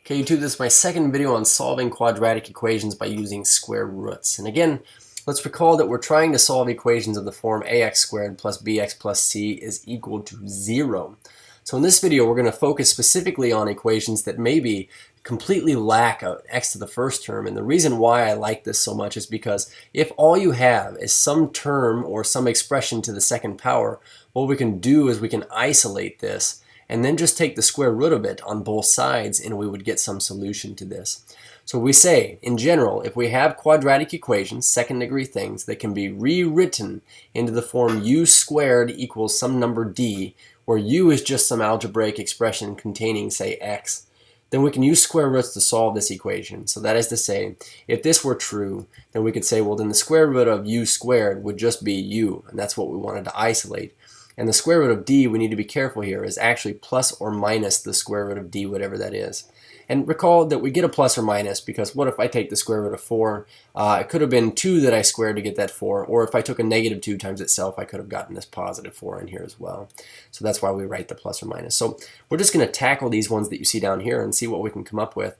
Okay, YouTube, this is my second video on solving quadratic equations by using square roots. And again, let's recall that we're trying to solve equations of the form ax squared plus bx plus c is equal to 0. So in this video, we're going to focus specifically on equations that maybe completely lack an x to the first term. And the reason why I like this so much is because if all you have is some term or some expression to the second power, what we can do is we can isolate this and then just take the square root of it on both sides and we would get some solution to this. So we say, in general, if we have quadratic equations, second degree things, that can be rewritten into the form u squared equals some number d, where u is just some algebraic expression containing, say, x, then we can use square roots to solve this equation. So that is to say, if this were true, then we could say, well, then the square root of u squared would just be u, and that's what we wanted to isolate. And the square root of d, we need to be careful here, is actually plus or minus the square root of d, whatever that is. And recall that we get a plus or minus because what if I take the square root of 4? It could have been 2 that I squared to get that 4, or if I took a negative 2 times itself, I could have gotten this positive 4 in here as well. So that's why we write the plus or minus. So we're just going to tackle these ones that you see down here and see what we can come up with.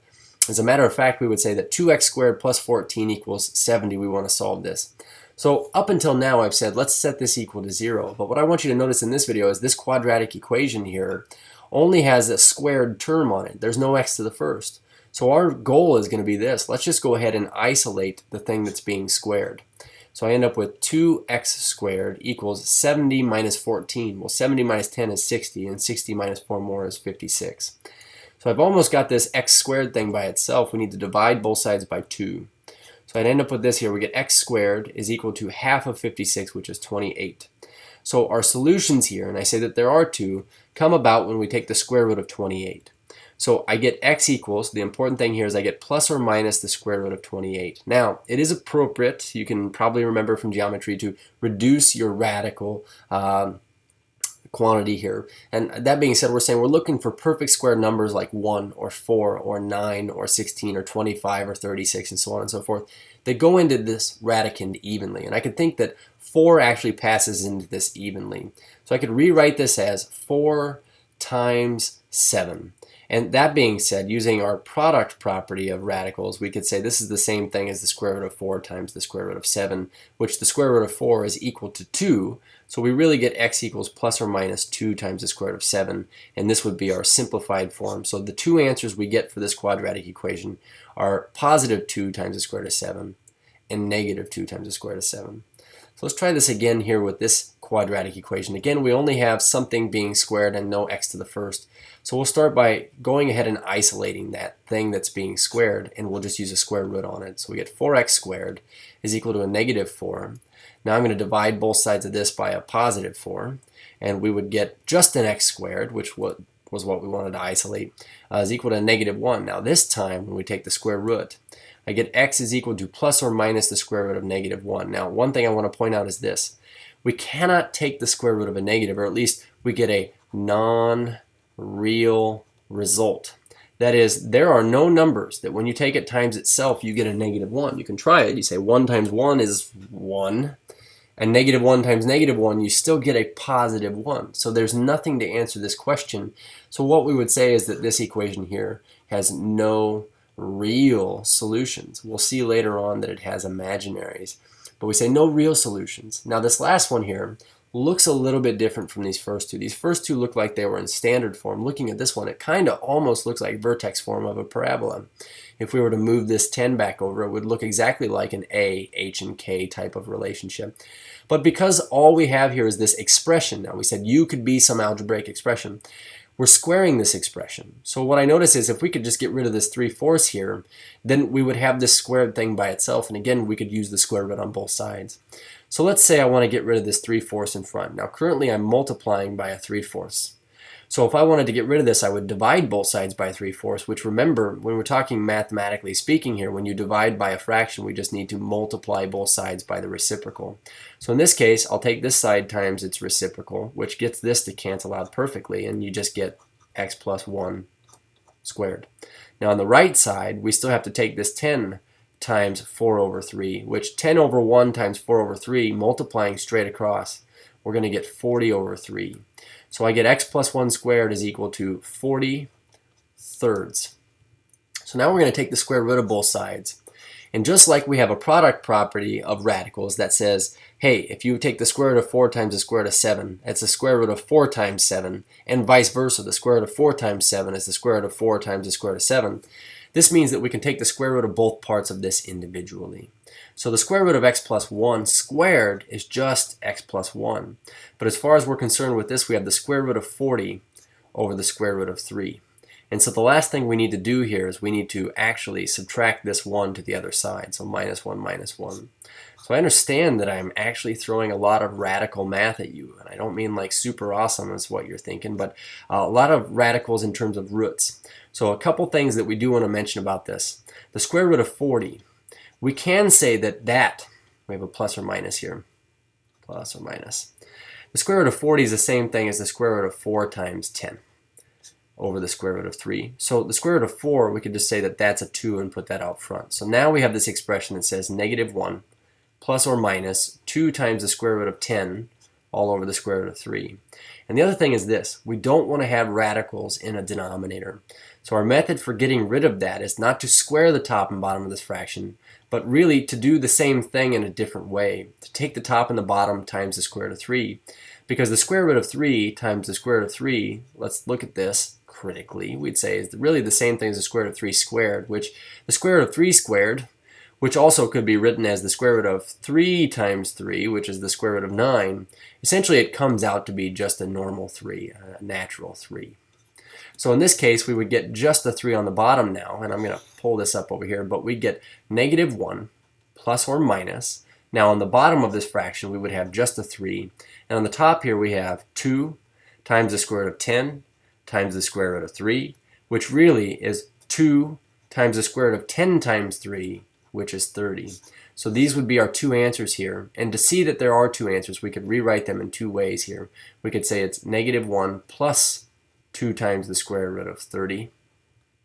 As a matter of fact, we would say that 2x squared plus 14 equals 70. We want to solve this. So up until now I've said let's set this equal to 0, but what I want you to notice in this video is this quadratic equation here only has a squared term on it. There's no x to the first. So our goal is going to be this. Let's just go ahead and isolate the thing that's being squared. So I end up with 2x squared equals 70 minus 14. Well, 70 minus 10 is 60, and 60 minus 4 more is 56. So I've almost got this x squared thing by itself. We need to divide both sides by 2. So I'd end up with this here. We get x squared is equal to half of 56, which is 28. So our solutions here, and I say that there are two, come about when we take the square root of 28. So I get x equals, the important thing here is I get plus or minus the square root of 28. Now, it is appropriate, you can probably remember from geometry, to reduce your radical quantity here. And that being said, we're saying we're looking for perfect square numbers like 1 or 4 or 9 or 16 or 25 or 36 and so on and so forth. They go into this radicand evenly. And I could think that 4 actually passes into this evenly. So I could rewrite this as 4 times 7. And that being said, using our product property of radicals, we could say this is the same thing as the square root of 4 times the square root of 7, which the square root of 4 is equal to 2. So we really get x equals plus or minus 2 times the square root of 7, and this would be our simplified form. So the two answers we get for this quadratic equation are positive 2 times the square root of 7 and negative 2 times the square root of 7. So let's try this again here with this quadratic equation. Again, we only have something being squared and no x to the first. So we'll start by going ahead and isolating that thing that's being squared, and we'll just use a square root on it. So we get 4x squared is equal to a negative 4. Now I'm going to divide both sides of this by a positive 4, and we would get just an x squared, which was what we wanted to isolate, is equal to negative 1. Now this time, when we take the square root, I get x is equal to plus or minus the square root of negative 1. Now, one thing I want to point out is this. We cannot take the square root of a negative, or at least we get a non-real result. That is, there are no numbers that when you take it times itself, you get a negative 1. You can try it. You say 1 times 1 is 1, and negative 1 times negative 1, you still get a positive 1. So there's nothing to answer this question. So what we would say is that this equation here has no real solutions. We'll see later on that it has imaginaries, but we say no real solutions. Now this last one here looks a little bit different from these first two. These first two look like they were in standard form. Looking at this one, it kind of almost looks like vertex form of a parabola. If we were to move this 10 back over, it would look exactly like an A, H, and K type of relationship. But because all we have here is this expression, now we said u could be some algebraic expression, we're squaring this expression. So what I notice is if we could just get rid of this 3/4 here, then we would have this squared thing by itself, and again we could use the square root on both sides. So let's say I want to get rid of this 3/4 in front. Now currently I'm multiplying by a 3/4. So if I wanted to get rid of this, I would divide both sides by 3/4, which, remember, when we're talking mathematically speaking here, when you divide by a fraction, we just need to multiply both sides by the reciprocal. So in this case, I'll take this side times its reciprocal, which gets this to cancel out perfectly, and you just get x plus 1 squared. Now on the right side, we still have to take this 10 times 4 over 3, which 10 over 1 times 4 over 3, multiplying straight across, we're going to get 40 over 3. So I get x plus 1 squared is equal to 40 thirds. So now we're going to take the square root of both sides. And just like we have a product property of radicals that says, hey, if you take the square root of 4 times the square root of 7, it's the square root of 4 times 7, and vice versa. The square root of 4 times 7 is the square root of 4 times the square root of 7. This means that we can take the square root of both parts of this individually. So the square root of x plus 1 squared is just x plus 1. But as far as we're concerned with this, we have the square root of 40 over the square root of 3. And so the last thing we need to do here is we need to actually subtract this 1 to the other side. So minus 1 minus 1. So I understand that I'm actually throwing a lot of radical math at you. And I don't mean like super awesome is what you're thinking, but a lot of radicals in terms of roots. So a couple things that we do want to mention about this. The square root of 40. We can say that we have a plus or minus here. Plus or minus. The square root of 40 is the same thing as the square root of 4 times 10. Over the square root of 3. So the square root of 4, we could just say that that's a 2 and put that out front. So now we have this expression that says negative 1 plus or minus 2 times the square root of 10 all over the square root of 3. And the other thing is this, we don't want to have radicals in a denominator. So our method for getting rid of that is not to square the top and bottom of this fraction, but really to do the same thing in a different way, to take the top and the bottom times the square root of 3. Because the square root of 3 times the square root of 3, let's look at this critically, we'd say is really the same thing as the square root of 3 squared, which the square root of 3 squared, which also could be written as the square root of 3 times 3, which is the square root of 9, essentially it comes out to be just a normal 3, a natural 3. So in this case, we would get just the 3 on the bottom now, and I'm going to pull this up over here, but we get negative 1 plus or minus. Now on the bottom of this fraction, we would have just the 3, and on the top here we have 2 times the square root of 10 times the square root of 3, which really is 2 times the square root of 10 times 3, which is 30. So these would be our two answers here. And to see that there are two answers, we could rewrite them in two ways here. We could say it's negative 1 plus 2 times the square root of 30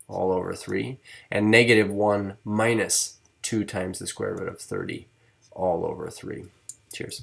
all over 3, and negative 1 minus 2 times the square root of 30 all over 3. Cheers.